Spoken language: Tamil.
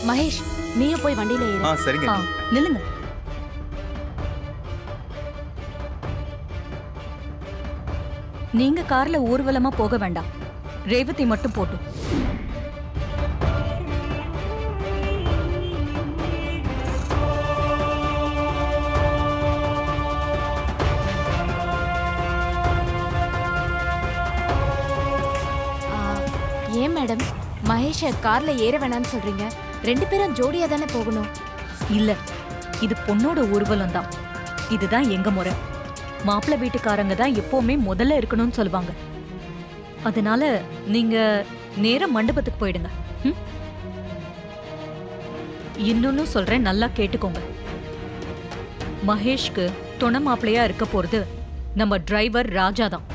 மகேஷ், நீயும் போய் வண்டியில ஏறு. சரிங்க. நில்லுங்க. நீங்க கார்ல ஊர்வலமா போக வேண்டாம். ரேவதி மட்டும் போட்டும். ஏன் மேடம் மகேஷ கார்ல ஏற வேணாம்னு சொல்றீங்க? 2 பேரும் ஜோடியா தானே போகணும். இல்ல, இது பொண்ணோட ஊர்வலம் தான். இதுதான் எங்க முறை. மாப்பிள்ளை வீட்டுக்காரங்க தான் எப்பவுமே முதல்ல இருக்கணும்னு சொல்லுவாங்க. அதனால நீங்க நேரா மண்டபத்துக்கு போயிடுங்க. இன்னொன்னு சொல்றேன், நல்லா கேட்டுக்கோங்க. மகேஷ்க்கு துணை மாப்பிள்ளையா இருக்க போறது நம்ம டிரைவர் ராஜா தான்.